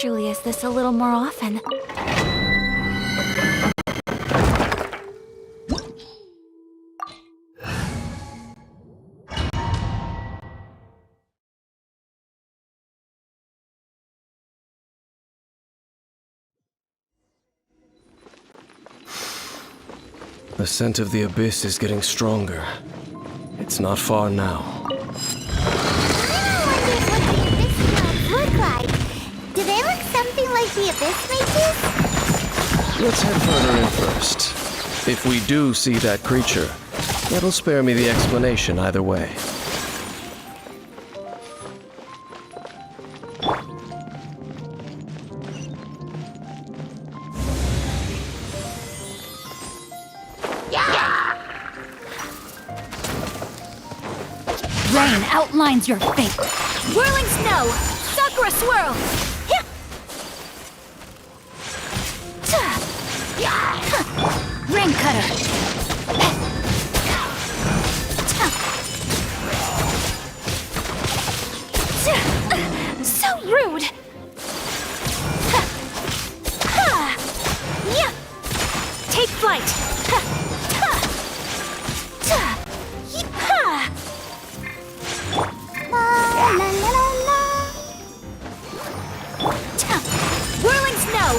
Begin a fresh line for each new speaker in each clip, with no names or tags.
Julius this a little more often.
The scent of the abyss is getting stronger. It's not far now.
I wonder what the abyss mobs look like. Do they look something like the abyss mages?
Let's head further in first. If we do see that creature, that'll spare me the explanation either way.
Rain outlines your fate. Whirling snow! Sakura swirl! Rain cutter! So rude! Take flight!
La la la la.
Whirling snow!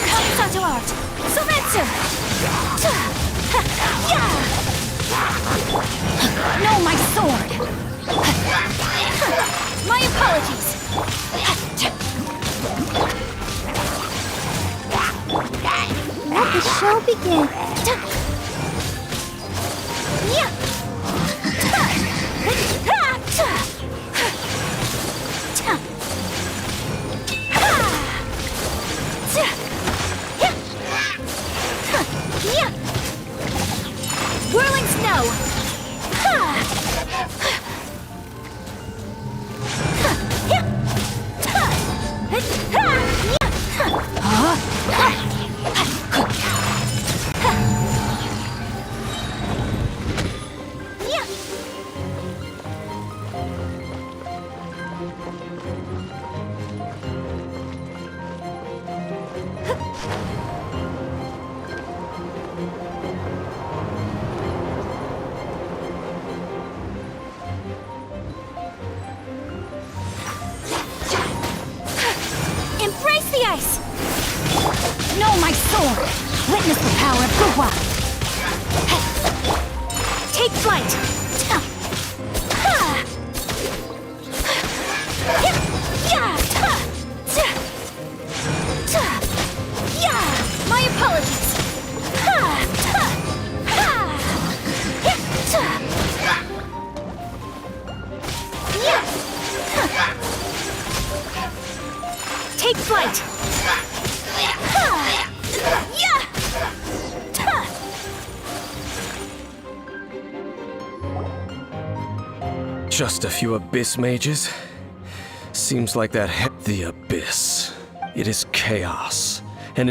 Kamsato art! Sometsu! No, my sword! My apologies!
Let the show begin.
Whirling snow! Embrace the ice! No, my sword! Witness the power of Guhua! Take flight! My apologies! Take flight!
Just a few abyss mages? Seems like that the abyss. It is chaos. And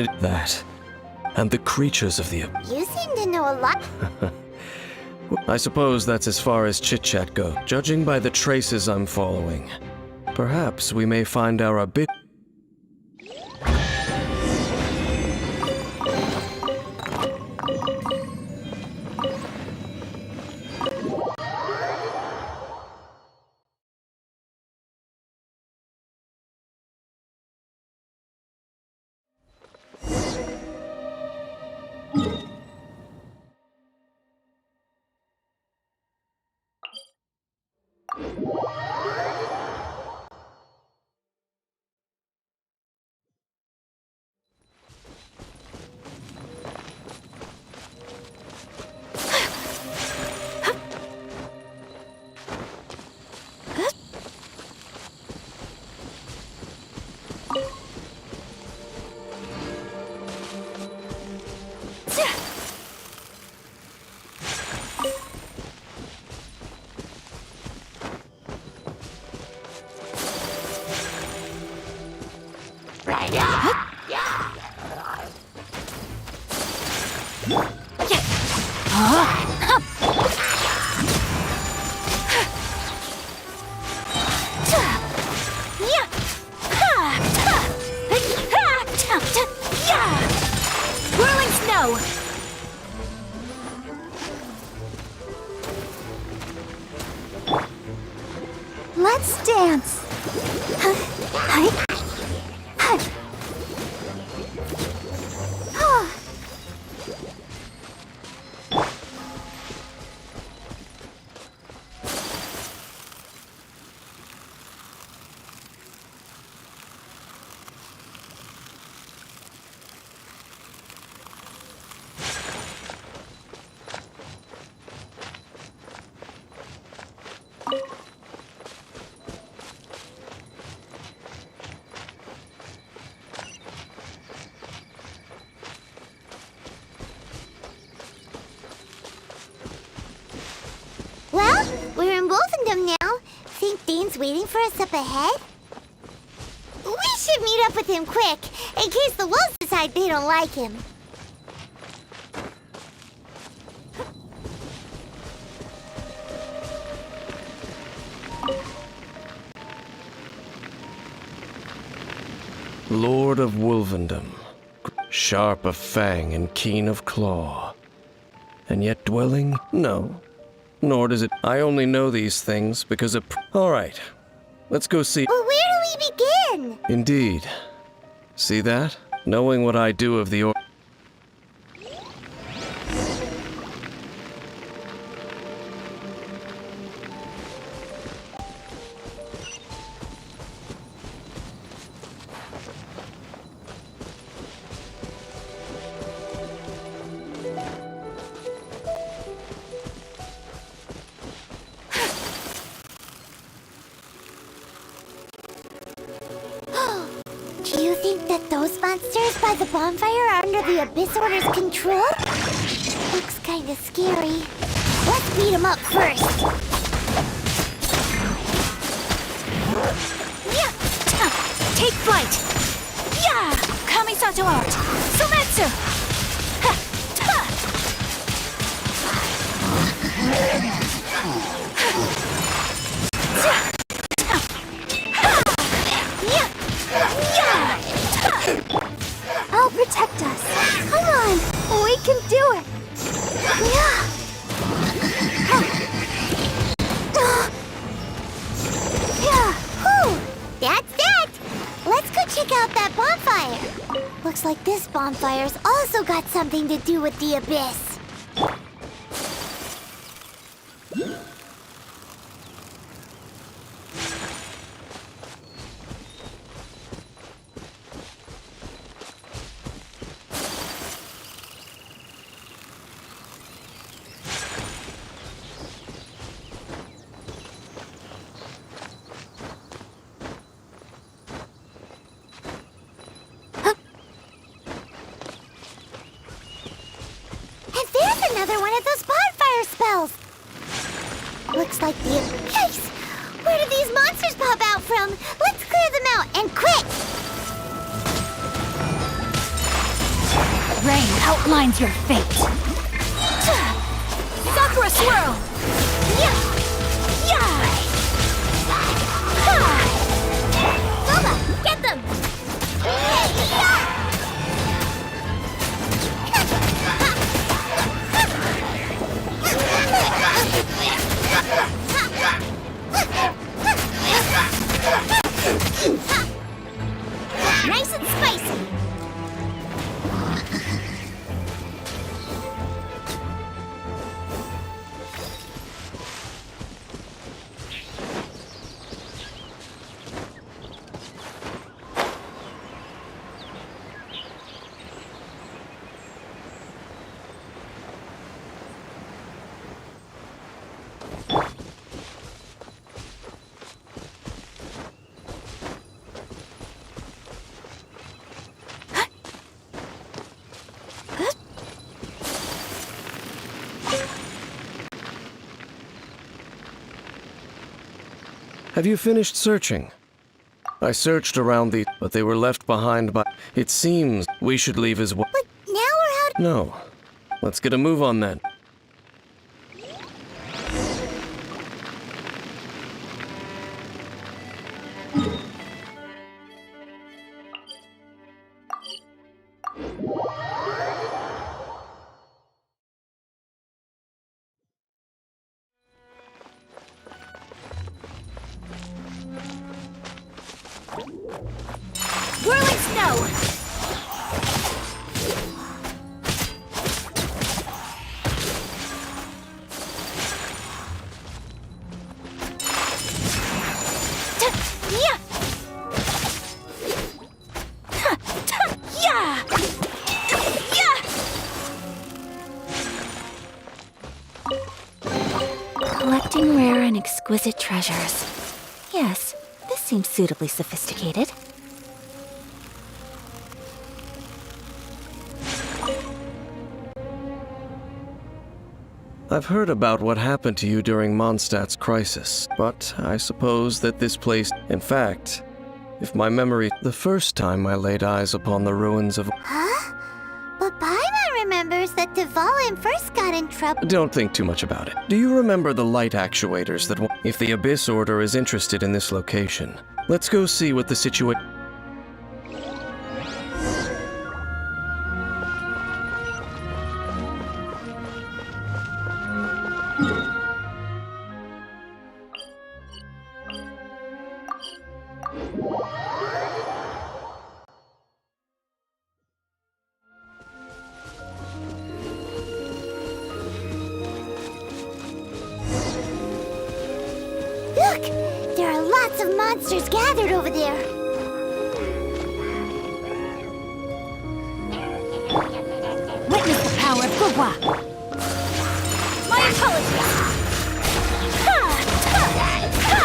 and the creatures of the abyss.
You seem to know a lot.
I suppose that's as far as chit-chat goes, judging by the traces I'm following. Perhaps we may find our abyss.
Whirling snow!
Let's dance. Well, we're in Wolfendom now. Think Dean's waiting for us up ahead? We should meet up with him quick, in case the wolves decide they don't like him.
Lord of Wolvendom, sharp of fang and keen of claw, and yet dwelling? No, nor does it. I only know these things because of. All right, let's go see.
Well, where do we begin?
Indeed. See that? Knowing what I do of the
Do you think that those monsters by the bonfire are under the Abyss Order's control? Looks kinda scary. Let's beat them up first.
Yeah! Take flight! Yeah! Kamisato art! Sumetsu! Ha! Ta!
I'll protect us. Come on, we can do it. Yeah. Yeah. Whew. That's that. Let's go check out that bonfire. Looks like this bonfire's also got something to do with the Abyss. Another one of those bonfire spells! Looks like the Abyss! Where did these monsters pop out from? Let's clear them out, and quick!
Rain outlines your fate. Sakura swirl! Yeah! Yeah! Ha!
Lola, get them!
Nice and spicy!
Have you finished searching? I searched around but they were left behind by. It seems we should leave as well.
But now we're out.
No. Let's get a move on then.
Whirling snow! Yeah! Yeah! Yeah! Collecting rare and exquisite treasures. Yes, this seems suitably sophisticated.
I've heard about what happened to you during Mondstadt's crisis, but I suppose that this place... In fact, if my memory... The first time I laid eyes upon the ruins of...
Huh? But Paimon remembers that Dvalin first got in trouble.
Don't think too much about it. Do you remember the light actuators that... If the Abyss Order is interested in this location, let's go see what the situation...
Look! There are lots of monsters gathered over there.
Witness the power of Gugwa. My apologies. Ha! Ha! Ha!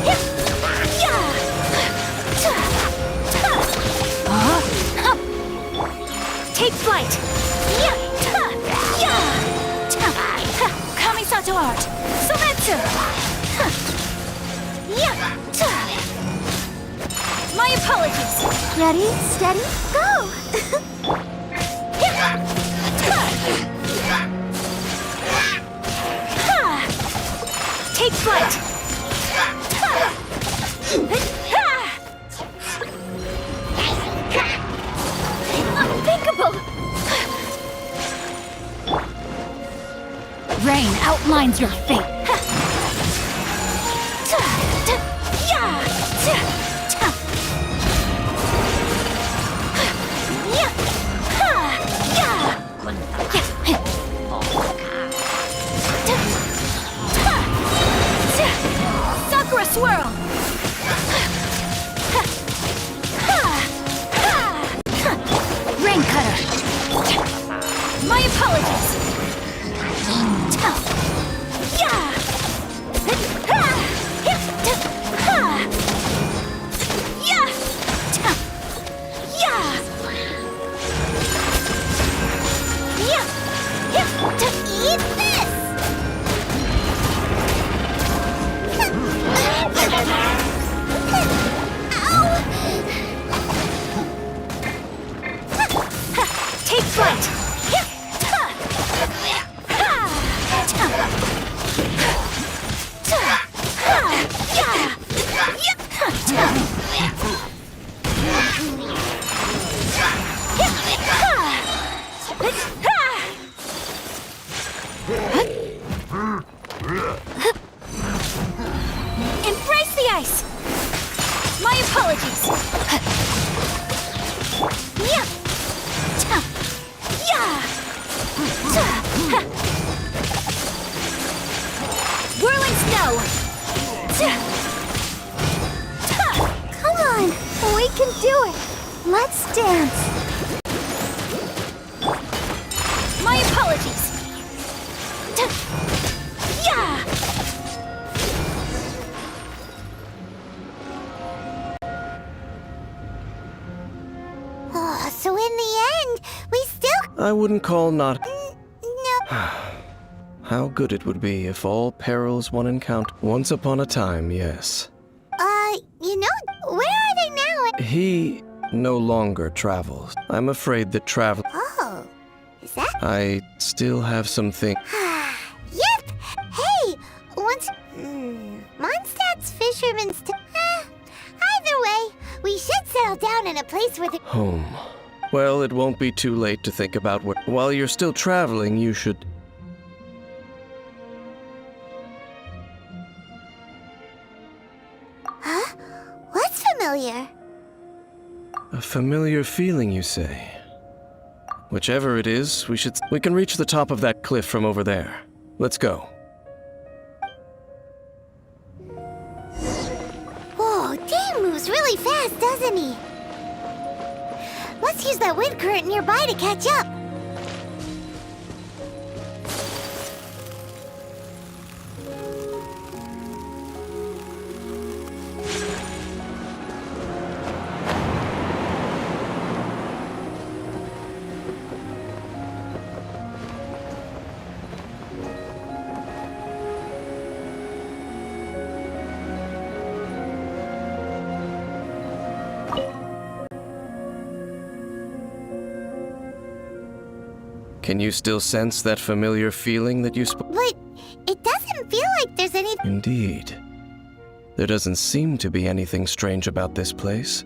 Hip! Yeah! Ta! Ta! Huh? Take flight. Yeah! Ta! Yeah! Ta! Ha! Kamisato art. Sometsu. Ha! Yeah! Ta! My apologies.
Ready, steady, go!
Take flight! Unthinkable! Rain outlines your fate. Sakura swirl! Rain cutter! My apologies!
Eat this!
Take flight! Embrace the ice! My apologies! Yeah! Whirling snow!
Come on, we can do it. Let's dance.
My apologies! Yeah!
Oh, so in the end, we still...
I wouldn't call not...
No.
How good it would be if all perils one encounter... Once upon a time, yes.
You know, where are they now?
He no longer travels. I'm afraid that travel...
Oh, Is that?
I still have some things.
Yep! Hey! Once. Mondstadt's fisherman's. Either way, we should settle down in a place where the.
Home. Well, it won't be too late to think about where. While you're still traveling, you should.
Huh? What's familiar?
A familiar feeling, you say? Whichever it is, we can reach the top of that cliff from over there. Let's go.
Whoa, Dane moves really fast, doesn't he? Let's use that wind current nearby to catch up.
Can you still sense that familiar feeling that you
But it doesn't feel like there's any.
Indeed. There doesn't seem to be anything strange about this place.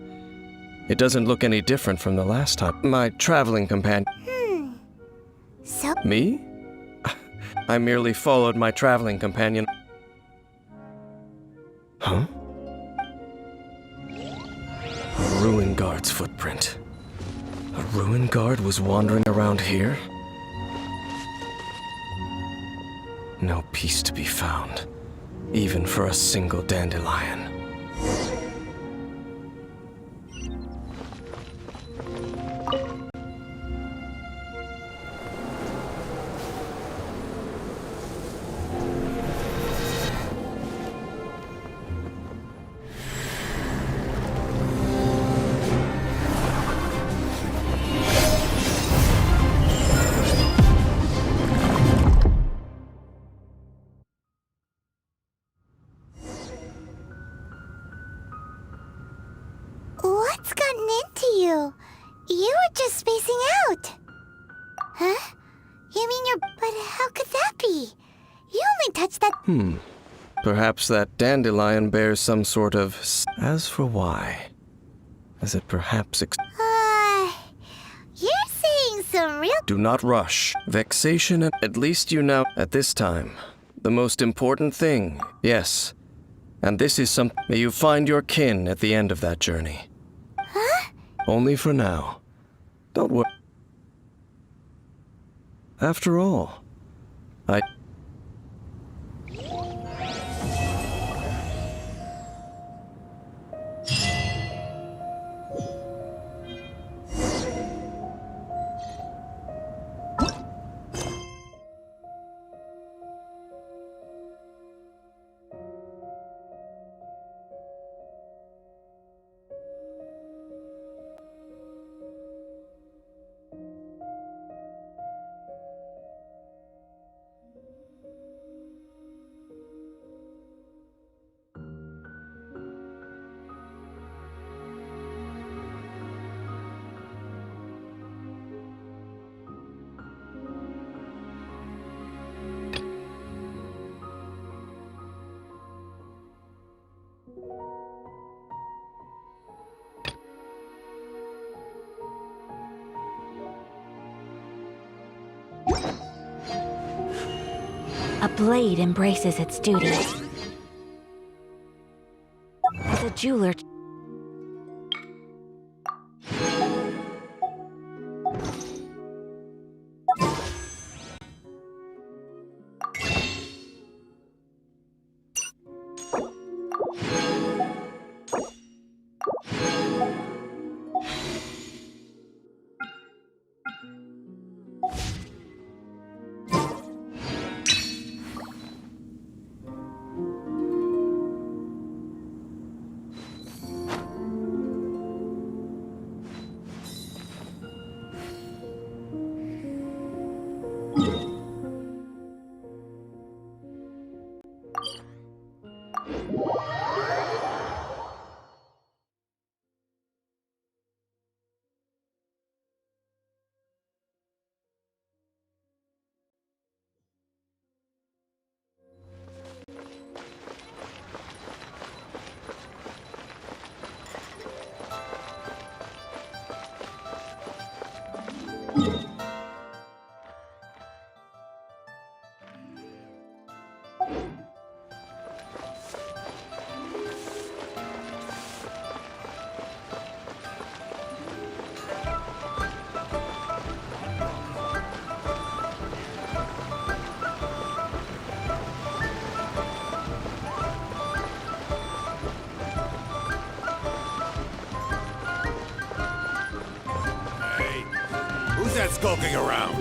It doesn't look any different from the last time. My traveling companion.
So.
Me? I merely followed my traveling companion. Huh? A ruin guard's footprint. A ruin guard was wandering around here? No peace to be found, even for a single dandelion.
What's gotten into you? You were just spacing out. Huh? You mean you're. But how could that be? You only touched that.
Perhaps that dandelion bears some sort of. As for why, as it perhaps.
You're saying some real.
Do not rush. Vexation, at least you know. At this time, the most important thing, yes. And this is some. May you find your kin at the end of that journey.
Huh?
Only for now. Don't worry. After all, I.
A blade embraces its duties. As a jeweler.
that skulking around?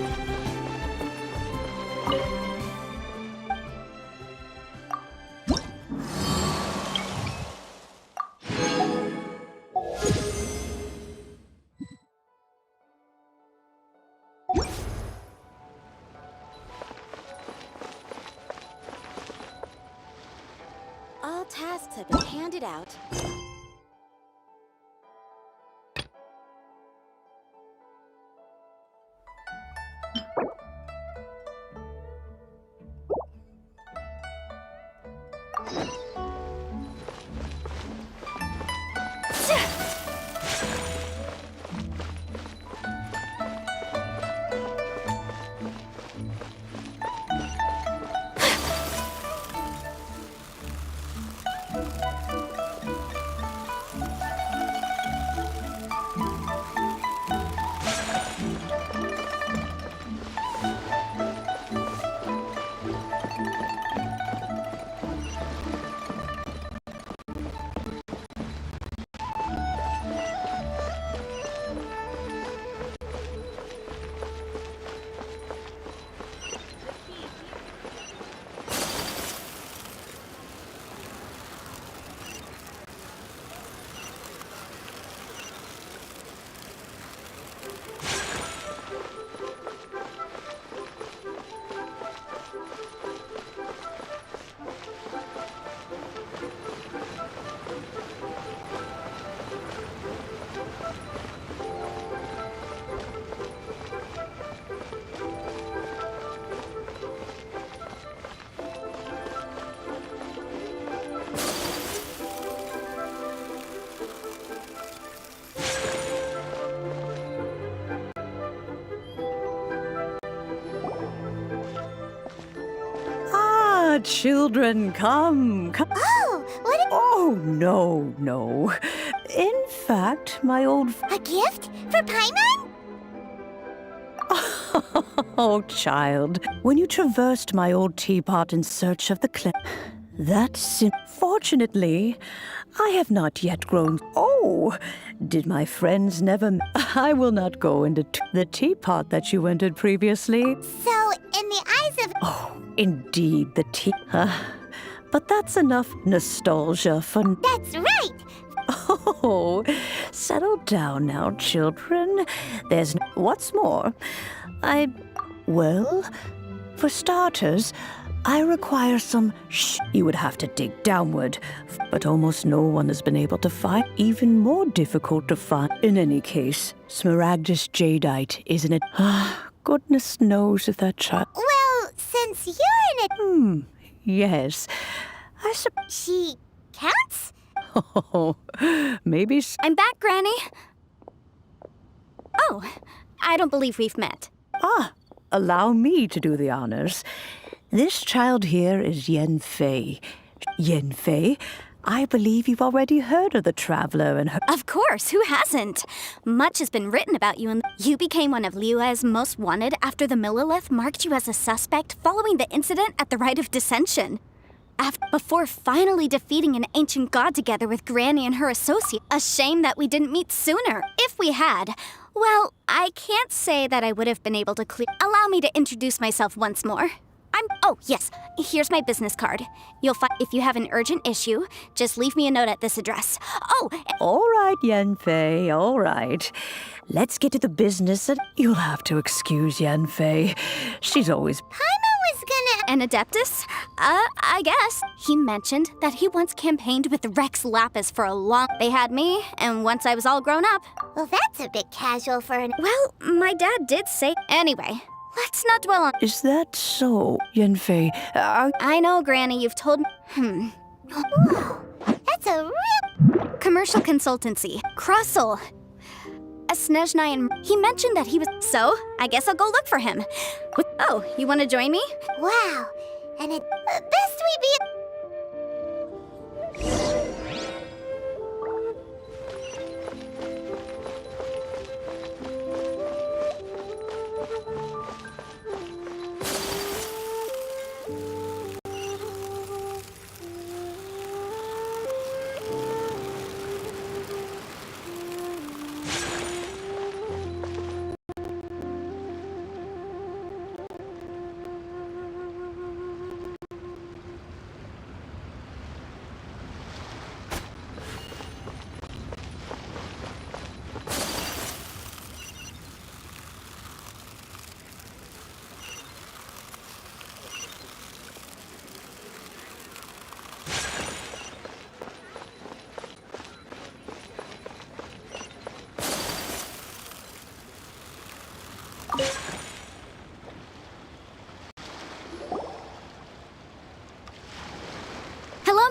All tasks have been handed out.
Children, come.
Oh, what
Oh, no. In fact, my old...
a gift for Paimon?
Oh, child. When you traversed my old teapot in search of the Fortunately, I have not yet grown... Oh, did my friends never... I will not go into the teapot that you entered previously.
So, in the eyes of...
Oh, indeed, the tea... but that's enough nostalgia for...
That's right!
Oh, settle down now, children. What's more, Well, for starters, I require some You would have to dig downward, but almost no one has been able to find. Even more difficult to find. In any case, Smaragdus jadeite, isn't it? Goodness knows if that child...
Well, since you're in it...
Yes,
She counts?
Oh, maybe...
I'm back, Granny. Oh, I don't believe we've met.
Allow me to do the honors. This child here is Yen Fei. Yen Fei, I believe you've already heard of the traveler and her...
Of course, who hasn't? Much has been written about you, and you became one of Liyue's most wanted after the Millilith marked you as a suspect following the incident at the Rite of Dissension. Before finally defeating an ancient god together with Granny and her associate. A shame that we didn't meet sooner. If we had, well, I can't say that I would have been able to clear... Allow me to introduce myself once more. Oh, yes, here's my business card. You'll find... If you have an urgent issue, just leave me a note at this address. Oh,
All right, Yen Fei, all right. Let's get to the business and... You'll have to excuse Yen Fei. She's always...
Paimon was gonna...
an Adeptus? I guess. He mentioned that he once campaigned with Rex Lapis for a long... They had me, and once I was all grown up.
Well, that's a bit casual for an...
Well, my dad did say... Anyway, let's not dwell on...
Is that so, Yen Fei?
I know, Granny, you've told me...
That's a real...
Commercial consultancy. Crossel. A Snezhnai and... He mentioned that he was... So, I guess I'll go look for him. Oh, you want to join me?
Wow. And it... best we be...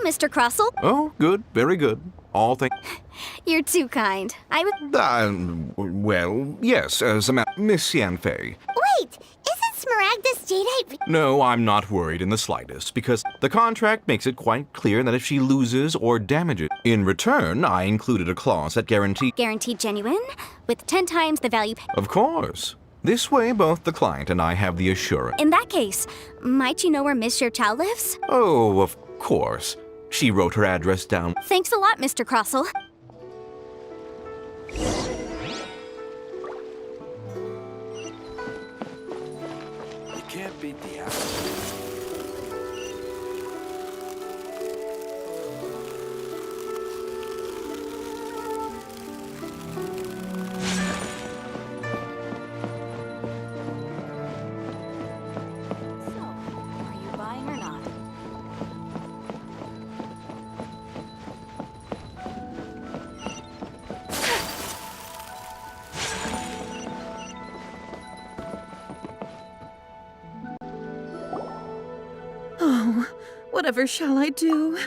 Mr. Crossell.
Oh, good, very good. All things.
You're too kind.
Well, yes, as a Miss Yanfei.
Wait, isn't Smaragdus Jadeite...
No, I'm not worried in the slightest, because the contract makes it quite clear that if she loses or damages, in return, I included a clause that
Guaranteed genuine, with 10 times the value...
Of course. This way, both the client and I have the assurance.
In that case, might you know where Miss Chow lives?
Oh, of course. She wrote her address down.
Thanks a lot, Mr. Crossell.
You can't beat the apple.
So, are you buying or not?
Oh, whatever shall I do?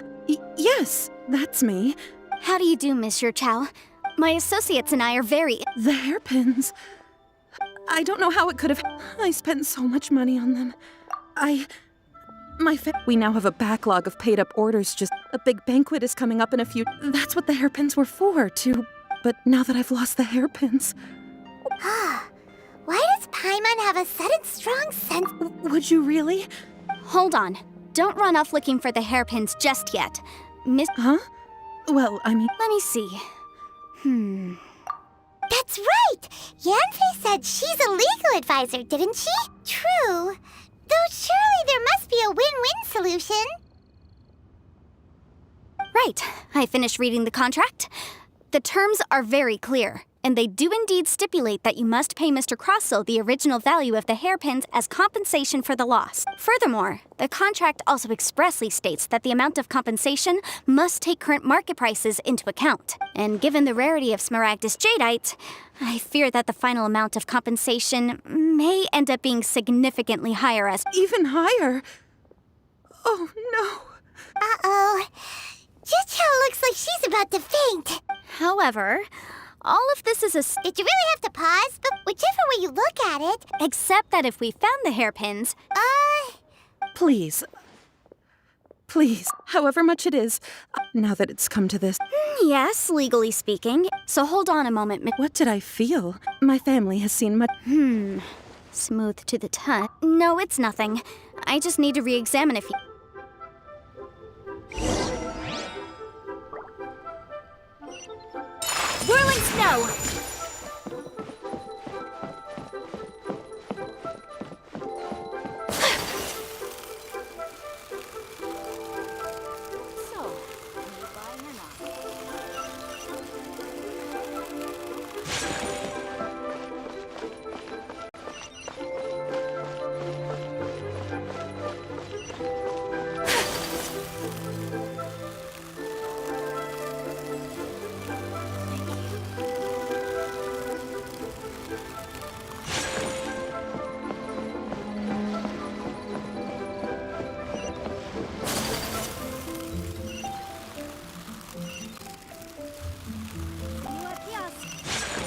Yes, that's me.
How do you do, Miss Chow? My associates and I are very...
The hairpins. I don't know how it could have... I spent so much money on them. We now have a backlog of paid-up orders. Just a big banquet is coming up in a few... That's what the hairpins were for, too. But now that I've lost the hairpins...
Why does Paimon have a sudden strong sense...
Would you really?
Hold on. Don't run off looking for the hairpins just yet.
Huh? Well, I mean...
Let me see.
That's right! Yanfei said she's a legal advisor, didn't she? True. Though surely there must be a win-win solution.
Right. I finished reading the contract. The terms are very clear, and they do indeed stipulate that you must pay Mr. Crossell the original value of the hairpins as compensation for the loss. Furthermore, the contract also expressly states that the amount of compensation must take current market prices into account. And given the rarity of Smaragdus Jadeite, I fear that the final amount of compensation may end up being significantly higher as...
Even higher? Oh, no.
Uh-oh. Jucho looks like she's about to faint.
However, all of this is a...
Did you really have to pause? But whichever way you look at it...
Except that if we found the hairpins...
Please. Please, however much it is, now that it's come to this.
Yes, legally speaking. So hold on a moment.
What did I feel? My family has seen much...
Smooth to the touch. No, it's nothing. I just need to re-examine a few... Whirling snow! So, are you buying or not?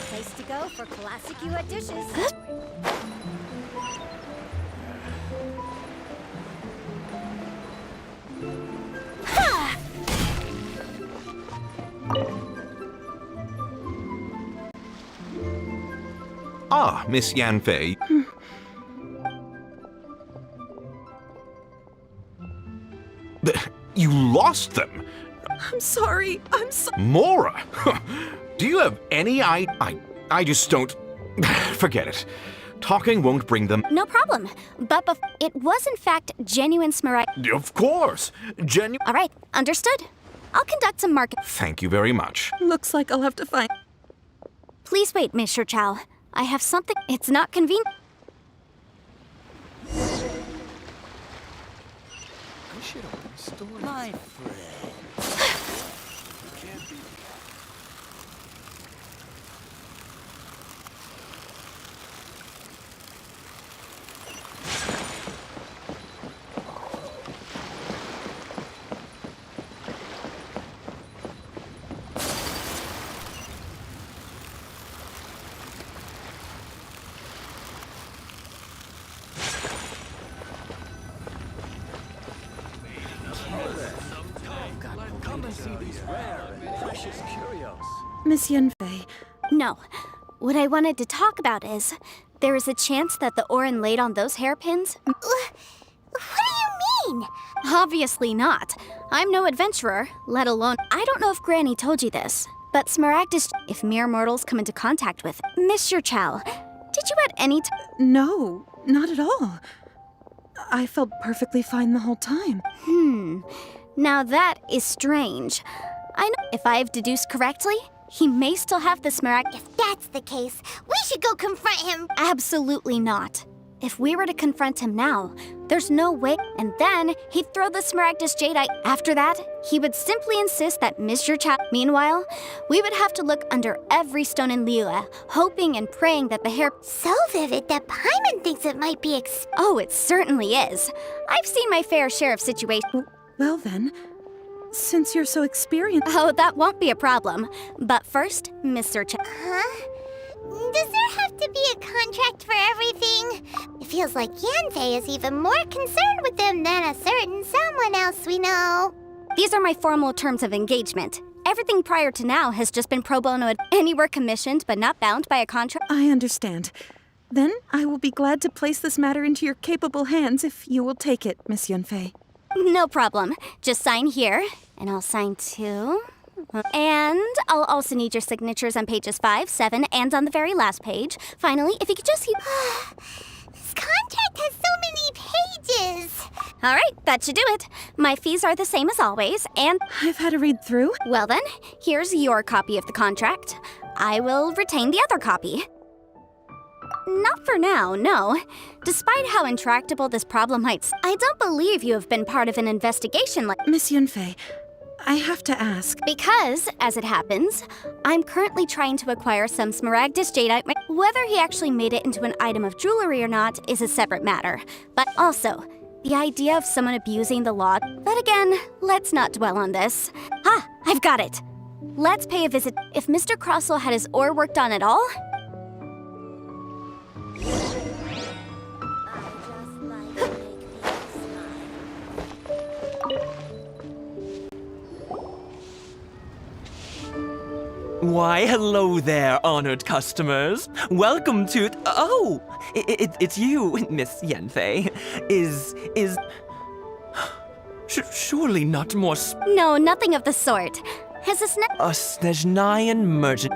Place to go for classic Yuet dishes.
Ah, Miss Yanfei. You lost them?
I'm sorry.
Mora! Do you have any I just don't... Forget it. Talking won't bring them...
No problem. But it was in fact genuine Smaragd...
Of course!
All right, understood. I'll conduct some market...
Thank you very much.
Looks like I'll have to find...
Please wait, Miss Chow. I have something... It's not convenient.
I should open a store. My friend. You can't beat the apple. see these rare and precious curios.
Miss Yenfei,
No. What I wanted to talk about is there is a chance that the Orin laid on those hairpins.
What do you mean?
Obviously not. I'm no adventurer, let alone. I don't know if Granny told you this, but Smaragdus, if mere mortals come into contact with. Mr. Chow, did you at any
no, not at all. I felt perfectly fine the whole time.
Now that is strange. I know if I've deduced correctly, he may still have the Smaragd.
If that's the case, we should go confront him.
Absolutely not. If we were to confront him now, there's no way. And then he'd throw the Smaragdus Jadeite. After that, he would simply insist that Mr. Chow. Meanwhile, we would have to look under every stone in Liyue, hoping and praying that the hair.
So vivid that Paimon thinks it might be
Oh, it certainly is. I've seen my fair share of situations.
Well then, since you're so experienced.
Oh, that won't be a problem. But first, Mr. Chow.
Huh? Does there have to be a contract for everything? It feels like Yanfei is even more concerned with them than a certain someone else we know.
These are my formal terms of engagement. Everything prior to now has just been pro bono. Anywhere commissioned but not bound by a contract.
I understand. Then I will be glad to place this matter into your capable hands if you will take it, Miss Yunfei.
No problem. Just sign here, and I'll sign too. And I'll also need your signatures on pages 5, 7, and on the very last page. Finally, if you could just...
This contract has so many pages.
All right, that should do it. My fees are the same as always, and...
I've had a read through.
Well then, here's your copy of the contract. I will retain the other copy. Not for now, no. Despite how intractable this problem might... I don't believe you have been part of an investigation like...
Miss Yunfei, I have to ask.
Because, as it happens, I'm currently trying to acquire some Smaragdus Jadeite. Whether he actually made it into an item of jewelry or not is a separate matter. But also, the idea of someone abusing the law... But again, let's not dwell on this. Ah, I've got it. Let's pay a visit. If Mr. Crossell had his ore worked on at all...
Why, hello there, honored customers. Welcome to... Oh, it's you, Miss Yenfei. Surely not more...
No, nothing of the sort. Has this...
A Snezhnayan merchant...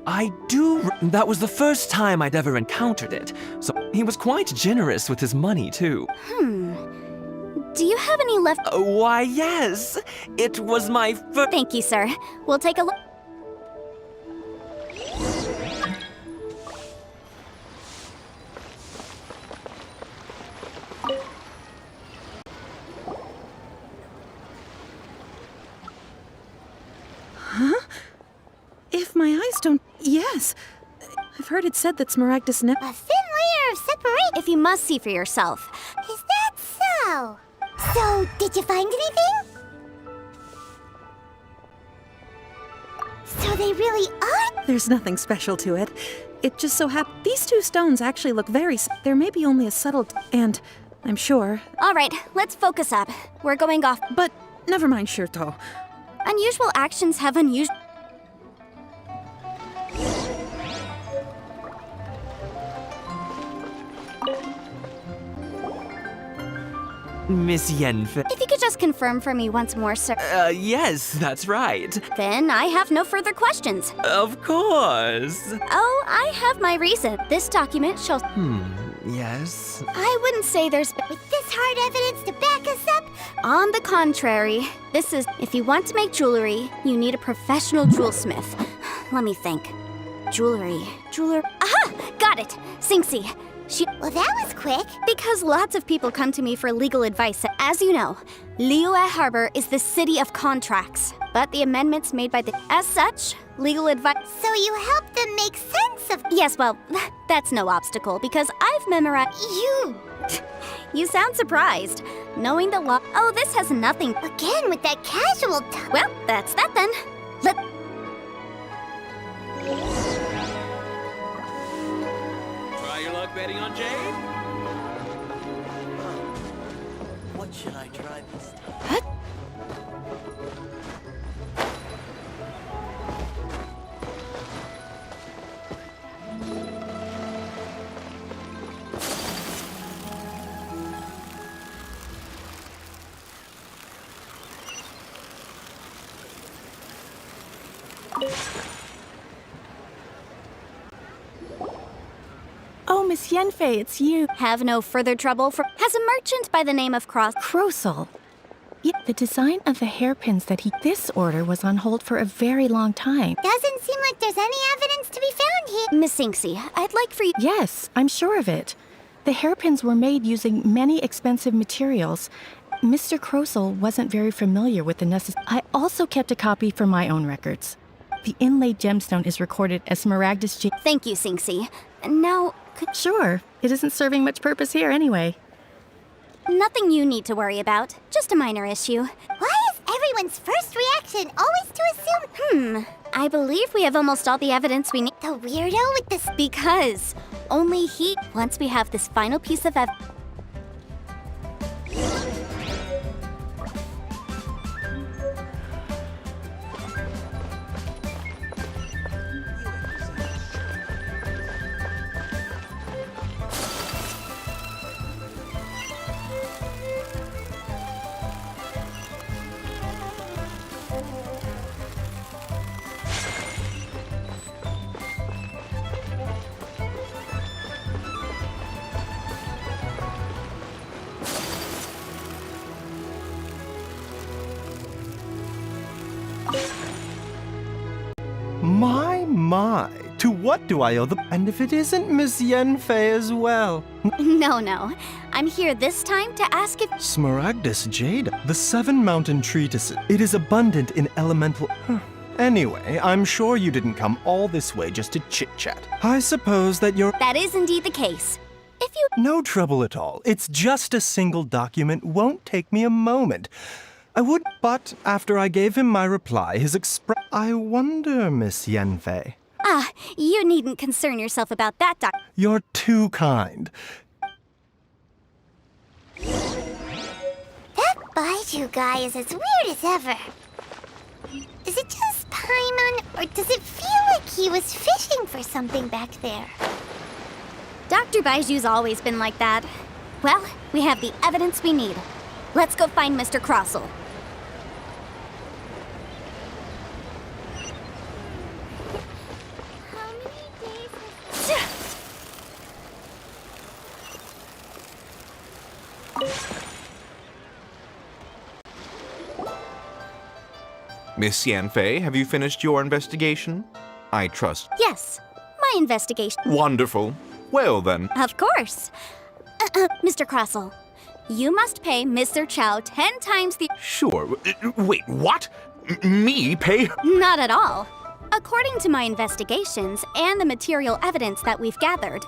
I do... That was the first time I'd ever encountered it. So he was quite generous with his money, too.
Do you have any left...
Why, yes. It was my first...
Thank you, sir. We'll take a look...
If my eyes don't... Yes. I've heard it said that Smaragdus
A thin layer of separation.
If you must see for yourself.
Is that so? So, did you find anything? So they really are...
There's nothing special to it. It just so happens... These two stones actually look very... There may be only a subtle... And I'm sure...
All right, let's focus up. We're going off.
But never mind, Shirto.
Unusual actions have unusual...
Miss Yenfei...
If you could just confirm for me once more, sir.
Yes, that's right.
Then I have no further questions.
Of course.
Oh, I have my reason. This document shows...
Yes?
I wouldn't say there's...
With this hard evidence to back us up...
On the contrary, this is... If you want to make jewelry, you need a professional jewelsmith. Let me think. Jewelry. Aha! Got it! Singxi.
Well, that was quick.
Because lots of people come to me for legal advice. As you know, Liyue Harbor is the city of contracts. But the amendments made by the... As such, legal advice...
So you helped them make sense of...
Yes, well, that's no obstacle, because I've memorized... You sound surprised. Knowing the law... Oh, this has nothing...
Again, with that casual...
Well, that's that then.
Try your luck betting on Jade? What should I try this time?
Miss Yenfei, it's you.
Have no further trouble for has a merchant by the name of
Crosel. Yeah, the design of the hairpins this order was on hold for a very long time.
Doesn't seem like there's any evidence to be found here.
Miss Inksy, I'd like for you.
Yes, I'm sure of it. The hairpins were made using many expensive materials. Mr. Crosel wasn't very familiar with the necessary. I also kept a copy for my own records. The inlaid gemstone is recorded as Smaragdus J.
Thank you, Sinksy. Now,
Sure, it isn't serving much purpose here anyway.
nothing you need to worry about. Just a minor issue.
Why is everyone's first reaction always to assume...
I believe we have almost all the evidence we need.
The weirdo with this...
Because only he, once we have this final piece of evidence.
My, to what do I owe the... And if it isn't Miss Yenfei as well?
No. I'm here this time to ask if...
Smaragdus Jade, the 7 mountain treatises. It is abundant in elemental... Anyway, I'm sure you didn't come all this way just to chit-chat. I suppose that you're...
That is indeed the case. If you...
No trouble at all. It's just a single document. Won't take me a moment. I would, but after I gave him my reply, his I wonder, Miss Yenfei.
You needn't concern yourself about that, Doc.
You're too kind.
That Baiju guy is as weird as ever. Is it just Paimon, or does it feel like he was fishing for something back there?
Dr. Baiju's always been like that. Well, we have the evidence we need. Let's go find Mr. Crosel.
Miss Yanfei, have you finished your investigation? I trust.
Yes, my investigation.
Wonderful. Well then.
Of course. Mr. Crosel, you must pay Mr. Chow 10 times the...
Sure. Wait, what? Me pay?
Not at all. According to my investigations and the material evidence that we've gathered.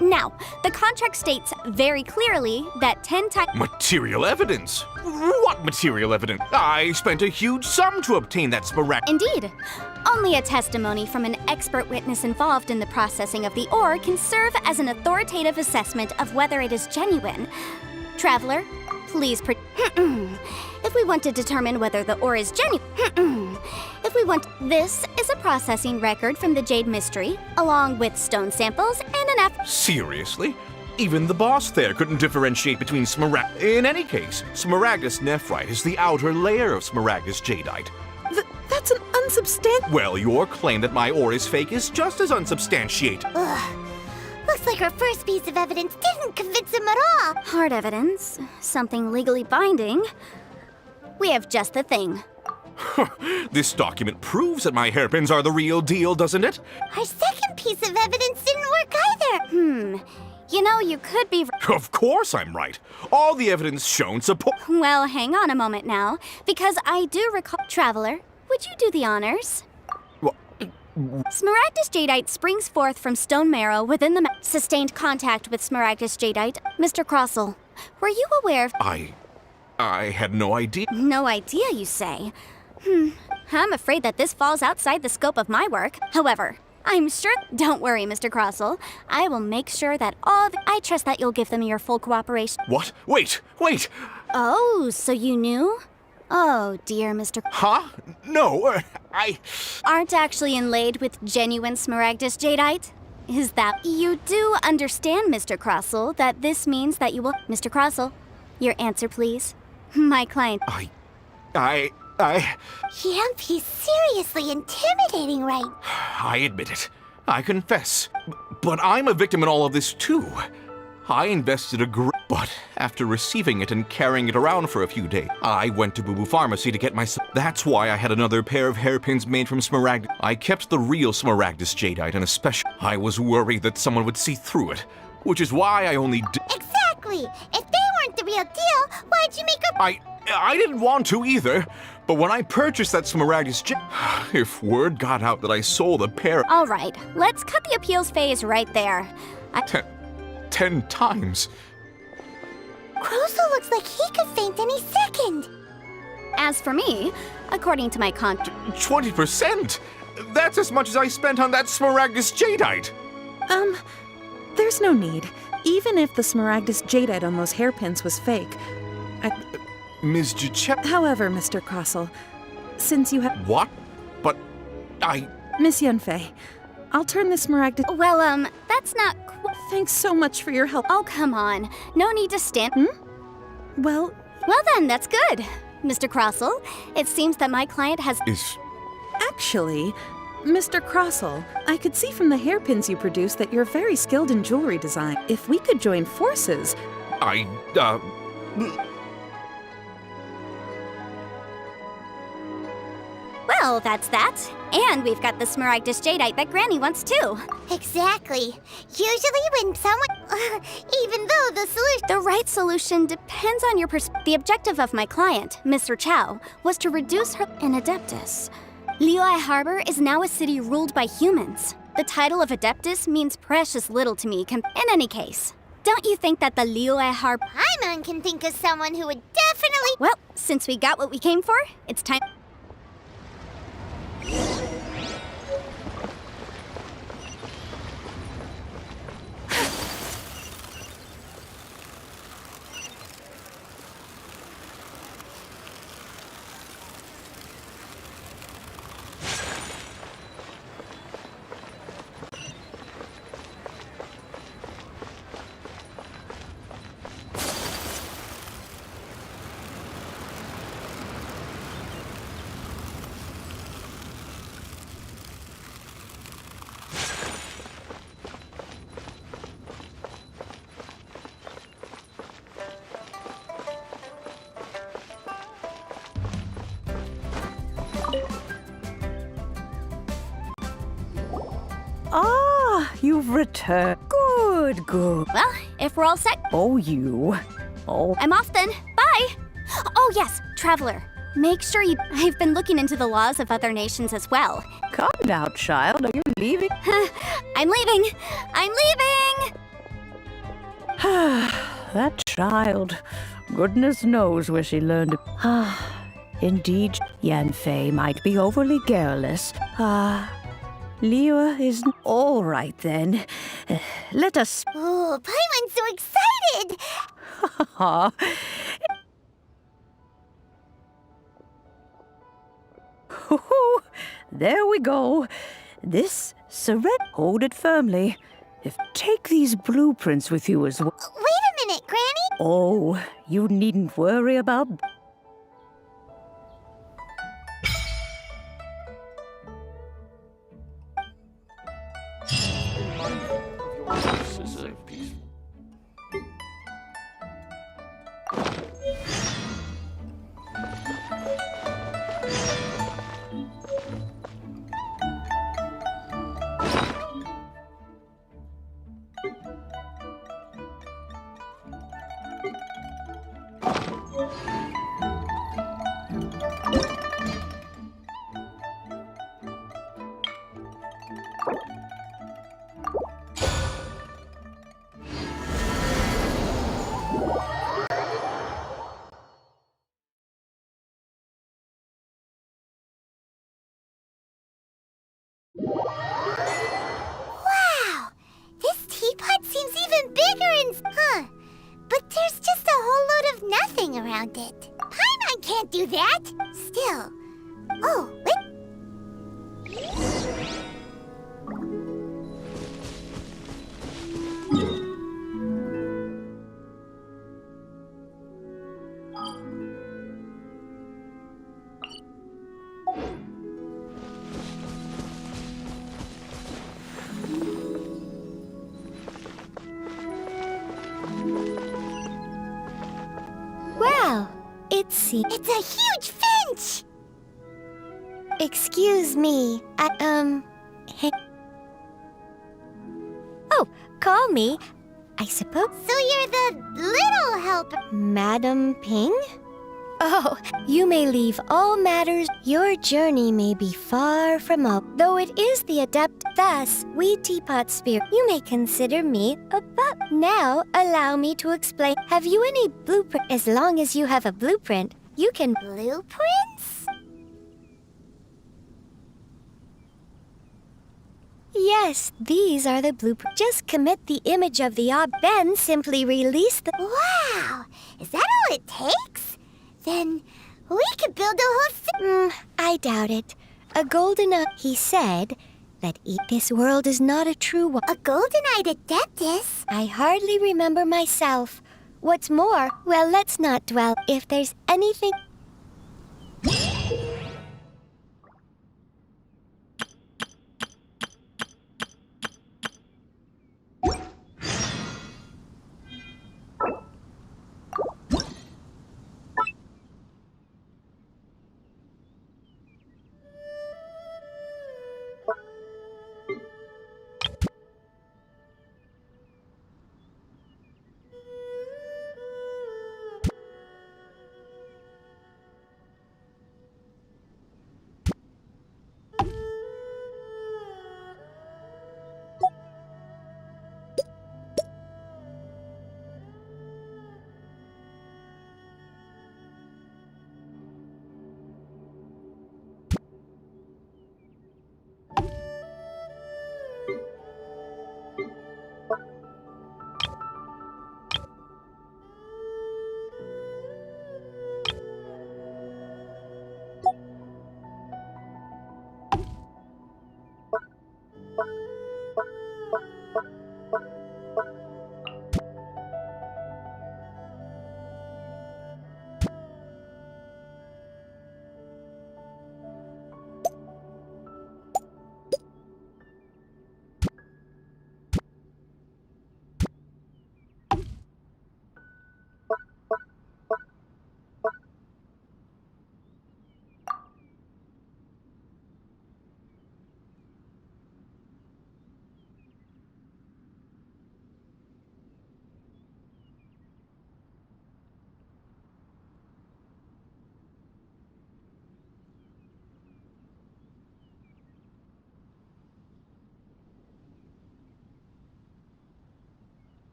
Now, the contract states very clearly that 10 times...
Material evidence? What material evidence? I spent a huge sum to obtain that sporadic...
Indeed. Only a testimony from an expert witness involved in the processing of the ore can serve as an authoritative assessment of whether it is genuine. Traveler, please if we want to determine whether the ore is genuine... This is a processing record from the Jade Mystery, along with stone samples and an
Seriously? Even the boss there couldn't differentiate between In any case, Smaragdus nephrite is the outer layer of Smaragdus jadeite.
That's an unsubstantiated...
Well, your claim that my ore is fake is just as unsubstantiated.
Ugh. Looks like our first piece of evidence didn't convince him at all.
Hard evidence, something legally binding. We have just the thing.
This document proves that my hairpins are the real deal, doesn't it?
Our second piece of evidence didn't work either.
You know, you could be...
Of course I'm right. All the evidence shown support...
Well, hang on a moment now, because I do recall... Traveler, would you do the honors?
What?
Smaragdus jadeite springs forth from stone marrow within the... Sustained contact with Smaragdus jadeite. Mr. Crosel, were you aware of...
I had no idea.
No idea, you say? I'm afraid that this falls outside the scope of my work. However, I'm sure... Don't worry, Mr. Crosel. I will make sure that I trust that you'll give them your full cooperation.
What? Wait!
Oh, so you knew? Oh, dear, Mr.
Huh? No,
Aren't actually inlaid with genuine Smaragdus jadeite? Is that... You do understand, Mr. Crosel, that this means that you will... Mr. Crosel, your answer, please. My client...
Yamp, he's seriously intimidating, right?
I admit it. I confess. But I'm a victim in all of this too. I invested but after receiving it and carrying it around for a few days, I went to Boo Boo Pharmacy to get myself. That's why I had another pair of hairpins made from Smaragd. I kept the real Smaragdus jadeite and especially I was worried that someone would see through it, which is why I only did.
Exactly! If they weren't the real deal, why'd you make a...
I didn't want to either, but when I purchased that Smaragdus if word got out that I sold a pair...
All right, let's cut the appeals phase right there.
10 times.
Crosel looks like he could faint any second.
As for me, according to my
20%? That's as much as I spent on that Smaragdus jadeite.
There's no need. Even if the Smaragdus jadeite on those hairpins was fake.
Ms. Giuseppe...
However, Mr. Crosel, since you have...
What? But
Miss Yanfei, I'll turn this Smaragdus...
Well, that's not
Thanks so much for your help.
Oh, come on. No need to stand...
Well...
Well then, that's good. Mr. Crosel, it seems that my client has...
Actually, Mr. Crosel, I could see from the hairpins you produce that you're very skilled in jewelry design. If we could join forces...
Well, that's that. And we've got the Smaragdus jadeite that Granny wants too.
Exactly. Usually when someone... even though the solution...
The right solution depends on your The objective of my client, Mr. Chow, was to reduce her... An Adeptus. Liyue Harbor is now a city ruled by humans. The title of Adeptus means precious little to me in any case. Don't you think that the Liyue Harbor...
Paimon can think of someone who would definitely...
Well, since we got what we came for, it's time...
Ah, you've returned. Good, good.
Well, if we're all set...
Oh, you. Oh.
I'm off then. Bye! Oh yes, Traveler. Make sure you... I've been looking into the laws of other nations as well.
Come now, child. Are you leaving?
I'm leaving! I'm leaving!
That child. Goodness knows where she learned it. Indeed, Yanfei might be overly garrulous. Liyue is all right then. Let us...
Oh, Paimon's so excited!
There we go. This hold it firmly. Take these blueprints with you as well.
Wait a minute, Granny!
Oh, you needn't worry about...
Wow! This teapot seems even bigger and... But there's just a whole load of nothing around it. Paimon can't do that! Still... Oh, wait... Wow, it's a huge finch! Excuse me, hey. Oh, call me, I suppose. So you're the little helper, Madam Ping? Oh, you may leave all matters. Your journey may be far from all. Though it is the adept, thus, we teapot spirit, you may consider me a butt. Now, allow me to explain. Have you any blueprint? As long as you have a blueprint, you can... Blueprints? Yes, these are the blueprints. Just commit the image of the then simply release the... Wow! Is that all it takes? Then we could build a whole I doubt it. A golden... he said that this world is not a true one. A golden-eyed adeptus? I hardly remember myself. What's more, well, let's not dwell. If there's anything...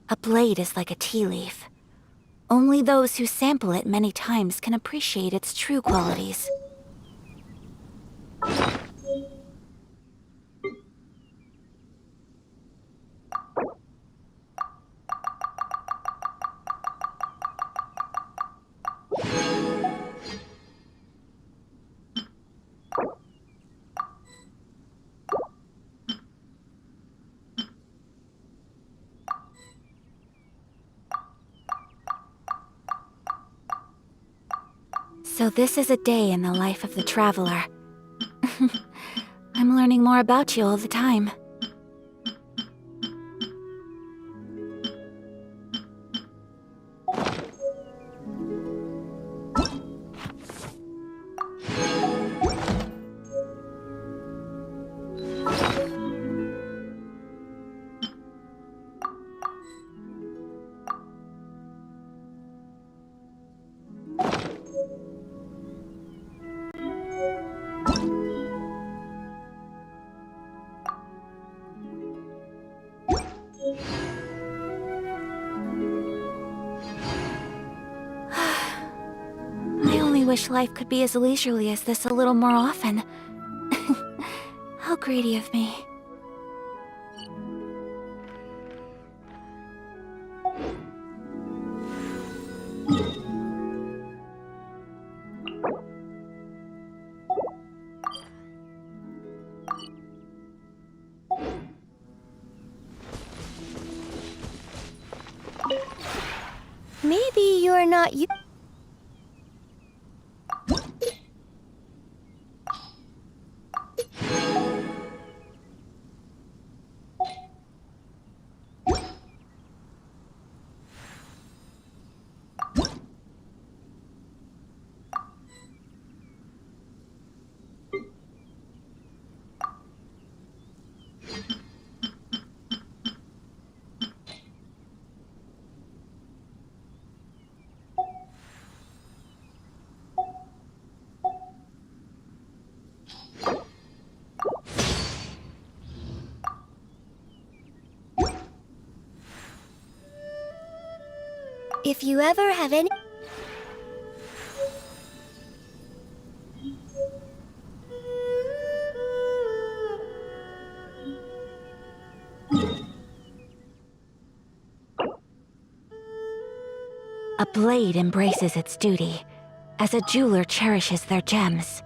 A blade is like a tea leaf. Only those who sample it many times can appreciate its true qualities. So this is a day in the life of the traveler. I'm learning more about you all the time. I only wish life could be as leisurely as this a little more often. How greedy of me.
Maybe you're not you. If you ever have any...
A blade embraces its duty, as a jeweler cherishes their gems.